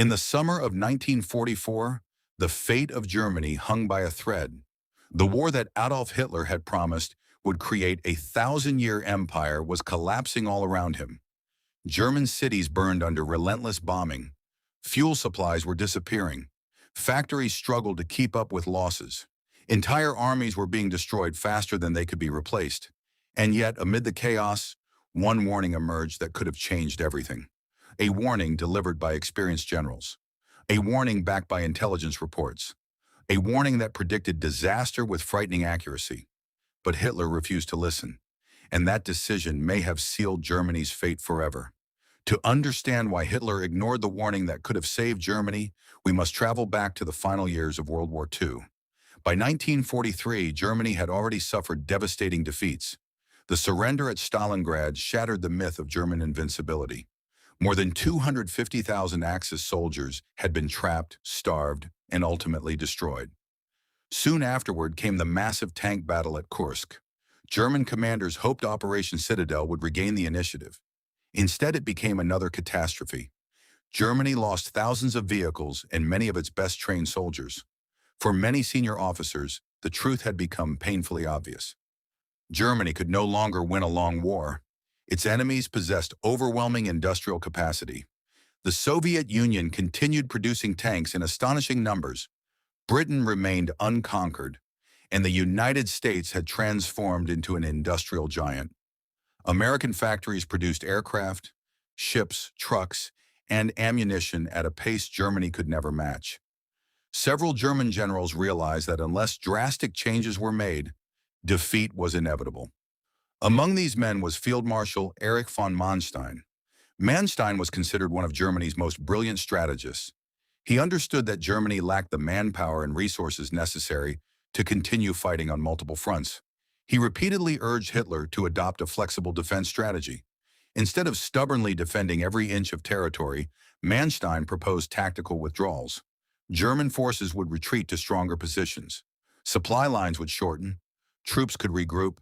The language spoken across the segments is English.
In the summer of 1944, the fate of Germany hung by a thread. The war that Adolf Hitler had promised would create a thousand-year empire was collapsing all around him. German cities burned under relentless bombing. Fuel supplies were disappearing. Factories struggled to keep up with losses. Entire armies were being destroyed faster than they could be replaced. And yet, amid the chaos, one warning emerged that could have changed everything. A warning delivered by experienced generals. A warning backed by intelligence reports. A warning that predicted disaster with frightening accuracy. But Hitler refused to listen, and that decision may have sealed Germany's fate forever. To understand why Hitler ignored the warning that could have saved Germany, we must travel back to the final years of World War II. By 1943, Germany had already suffered devastating defeats. The surrender at Stalingrad shattered the myth of German invincibility. More than 250,000 Axis soldiers had been trapped, starved, and ultimately destroyed. Soon afterward came the massive tank battle at Kursk. German commanders hoped Operation Citadel would regain the initiative. Instead, it became another catastrophe. Germany lost thousands of vehicles and many of its best-trained soldiers. For many senior officers, the truth had become painfully obvious. Germany could no longer win a long war. Its enemies possessed overwhelming industrial capacity. The Soviet Union continued producing tanks in astonishing numbers. Britain remained unconquered, and the United States had transformed into an industrial giant. American factories produced aircraft, ships, trucks, and ammunition at a pace Germany could never match. Several German generals realized that unless drastic changes were made, defeat was inevitable. Among these men was Field Marshal Erich von Manstein. Manstein was considered one of Germany's most brilliant strategists. He understood that Germany lacked the manpower and resources necessary to continue fighting on multiple fronts. He repeatedly urged Hitler to adopt a flexible defense strategy. Instead of stubbornly defending every inch of territory, Manstein proposed tactical withdrawals. German forces would retreat to stronger positions. Supply lines would shorten. Troops could regroup.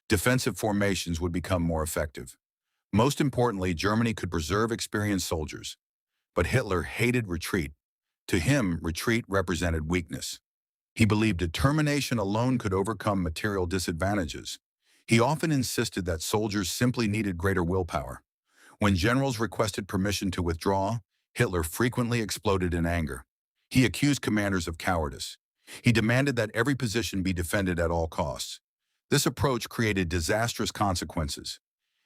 Defensive formations would become more effective. Most importantly, Germany could preserve experienced soldiers. But Hitler hated retreat. To him, retreat represented weakness. He believed determination alone could overcome material disadvantages. He often insisted that soldiers simply needed greater willpower. When generals requested permission to withdraw, Hitler frequently exploded in anger. He accused commanders of cowardice. He demanded that every position be defended at all costs. This approach created disastrous consequences.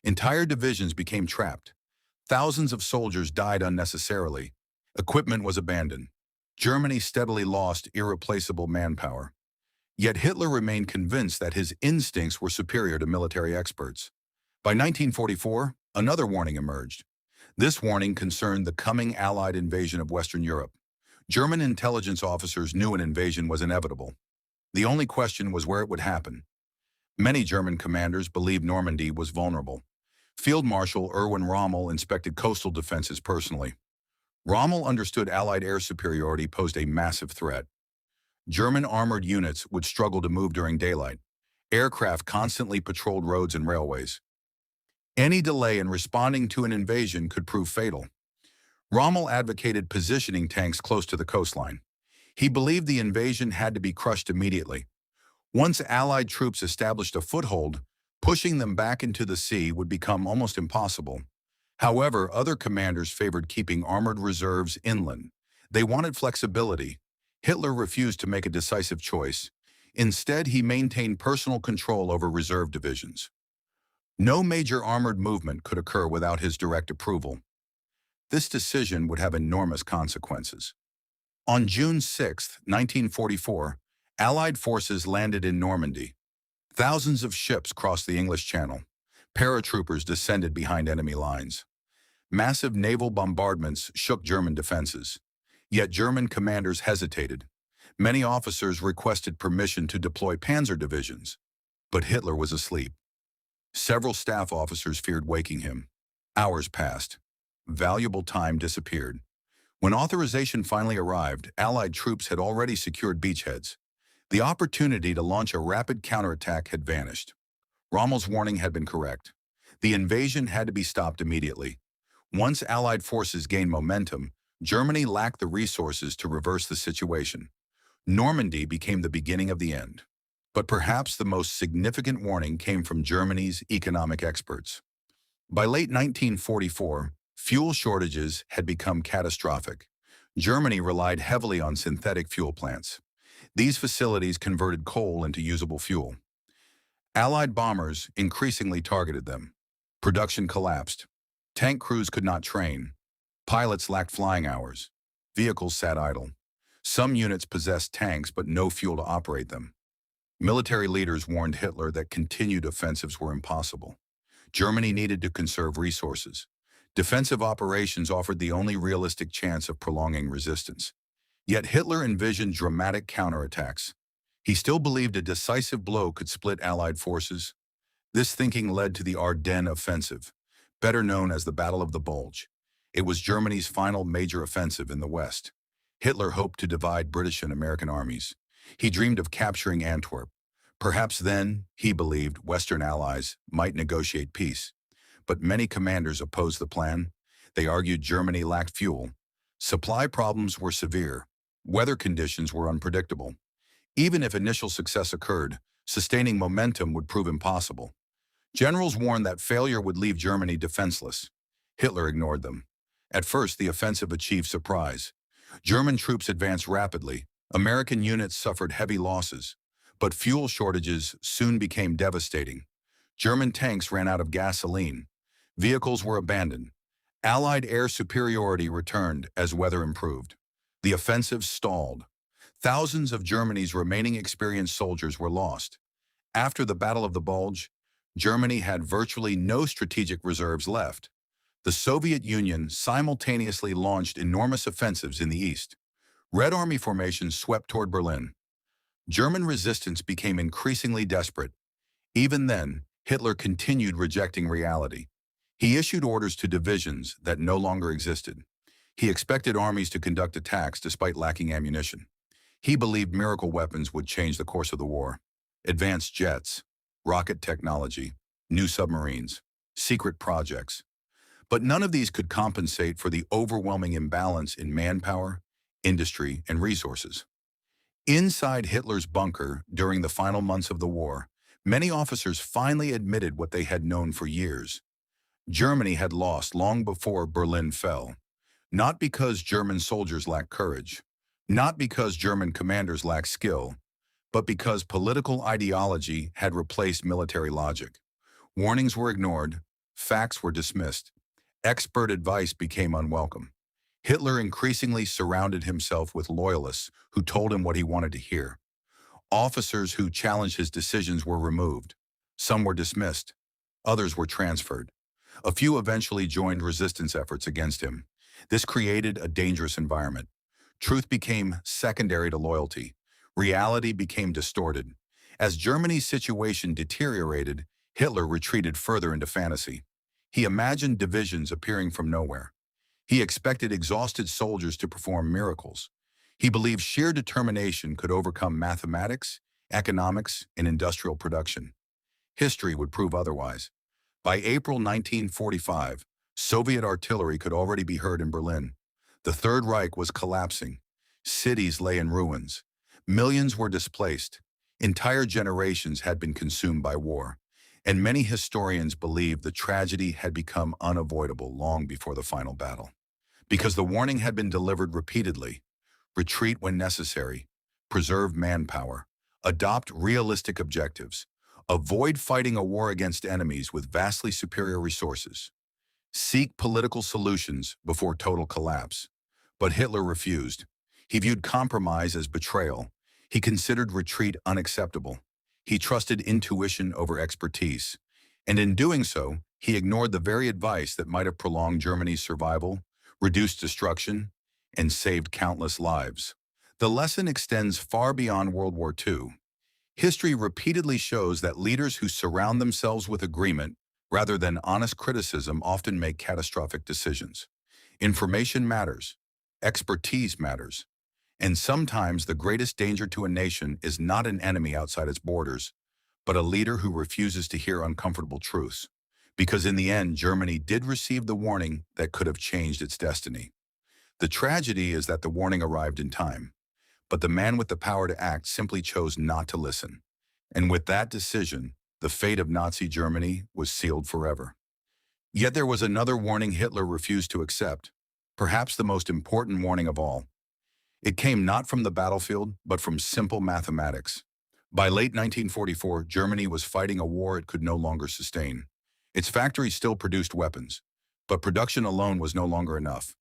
Entire divisions became trapped. Thousands of soldiers died unnecessarily. Equipment was abandoned. Germany steadily lost irreplaceable manpower. Yet Hitler remained convinced that his instincts were superior to military experts. By 1944, another warning emerged. This warning concerned the coming Allied invasion of Western Europe. German intelligence officers knew an invasion was inevitable. The only question was where it would happen. Many German commanders believed Normandy was vulnerable. Field Marshal Erwin Rommel inspected coastal defenses personally. Rommel understood Allied air superiority posed a massive threat. German armored units would struggle to move during daylight. Aircraft constantly patrolled roads and railways. Any delay in responding to an invasion could prove fatal. Rommel advocated positioning tanks close to the coastline. He believed the invasion had to be crushed immediately. Once Allied troops established a foothold, pushing them back into the sea would become almost impossible. However, other commanders favored keeping armored reserves inland. They wanted flexibility. Hitler refused to make a decisive choice. Instead, he maintained personal control over reserve divisions. No major armored movement could occur without his direct approval. This decision would have enormous consequences. On June 6, 1944, Allied forces landed in Normandy. Thousands of ships crossed the English Channel. Paratroopers descended behind enemy lines. Massive naval bombardments shook German defenses. Yet German commanders hesitated. Many officers requested permission to deploy panzer divisions. But Hitler was asleep. Several staff officers feared waking him. Hours passed. Valuable time disappeared. When authorization finally arrived, Allied troops had already secured beachheads. The opportunity to launch a rapid counterattack had vanished. Rommel's warning had been correct. The invasion had to be stopped immediately. Once Allied forces gained momentum, Germany lacked the resources to reverse the situation. Normandy became the beginning of the end. But perhaps the most significant warning came from Germany's economic experts. By late 1944, fuel shortages had become catastrophic. Germany relied heavily on synthetic fuel plants. These facilities converted coal into usable fuel. Allied bombers increasingly targeted them. Production collapsed. Tank crews could not train. Pilots lacked flying hours. Vehicles sat idle. Some units possessed tanks but no fuel to operate them. Military leaders warned Hitler that continued offensives were impossible. Germany needed to conserve resources. Defensive operations offered the only realistic chance of prolonging resistance. Yet Hitler envisioned dramatic counterattacks. He still believed a decisive blow could split Allied forces. This thinking led to the Ardennes Offensive, better known as the Battle of the Bulge. It was Germany's final major offensive in the West. Hitler hoped to divide British and American armies. He dreamed of capturing Antwerp. Perhaps then, he believed, Western allies might negotiate peace. But many commanders opposed the plan. They argued Germany lacked fuel. Supply problems were severe. Weather conditions were unpredictable. Even if initial success occurred, sustaining momentum would prove impossible. Generals warned that failure would leave Germany defenseless. Hitler ignored them. At first, the offensive achieved surprise. German troops advanced rapidly. American units suffered heavy losses. But fuel shortages soon became devastating. German tanks ran out of gasoline. Vehicles were abandoned. Allied air superiority returned as weather improved. The offensive stalled. Thousands of Germany's remaining experienced soldiers were lost. After the Battle of the Bulge, Germany had virtually no strategic reserves left. The Soviet Union simultaneously launched enormous offensives in the east. Red Army formations swept toward Berlin. German resistance became increasingly desperate. Even then, Hitler continued rejecting reality. He issued orders to divisions that no longer existed. He expected armies to conduct attacks despite lacking ammunition. He believed miracle weapons would change the course of the war. Advanced jets, rocket technology, new submarines, secret projects. But none of these could compensate for the overwhelming imbalance in manpower, industry, and resources. Inside Hitler's bunker during the final months of the war, many officers finally admitted what they had known for years. Germany had lost long before Berlin fell, not because German soldiers lacked courage, not because German commanders lacked skill, but because political ideology had replaced military logic. Warnings were ignored, facts were dismissed, expert advice became unwelcome. Hitler increasingly surrounded himself with loyalists who told him what he wanted to hear. Officers who challenged his decisions were removed. Some were dismissed. Others were transferred. A few eventually joined resistance efforts against him. This created a dangerous environment. Truth became secondary to loyalty. Reality became distorted. As Germany's situation deteriorated, Hitler retreated further into fantasy. He imagined divisions appearing from nowhere. He expected exhausted soldiers to perform miracles. He believed sheer determination could overcome mathematics, economics, and industrial production. History would prove otherwise. By April 1945, Soviet artillery could already be heard in Berlin. The Third Reich was collapsing. Cities lay in ruins. Millions were displaced. Entire generations had been consumed by war. And many historians believe the tragedy had become unavoidable long before the final battle. Because the warning had been delivered repeatedly: retreat when necessary, preserve manpower, adopt realistic objectives, avoid fighting a war against enemies with vastly superior resources, seek political solutions before total collapse. But Hitler refused. He viewed compromise as betrayal. He considered retreat unacceptable. He trusted intuition over expertise. And in doing so, he ignored the very advice that might have prolonged Germany's survival, reduced destruction, and saved countless lives. The lesson extends far beyond World War II. History repeatedly shows that leaders who surround themselves with agreement rather than honest criticism often make catastrophic decisions. Information matters. Expertise matters. And sometimes the greatest danger to a nation is not an enemy outside its borders, but a leader who refuses to hear uncomfortable truths. Because in the end, Germany did receive the warning that could have changed its destiny. The tragedy is that the warning arrived in time, but the man with the power to act simply chose not to listen. And with that decision, the fate of Nazi Germany was sealed forever. Yet there was another warning Hitler refused to accept, perhaps the most important warning of all. It came not from the battlefield, but from simple mathematics. By late 1944, Germany was fighting a war it could no longer sustain. Its factories still produced weapons, but production alone was no longer enough.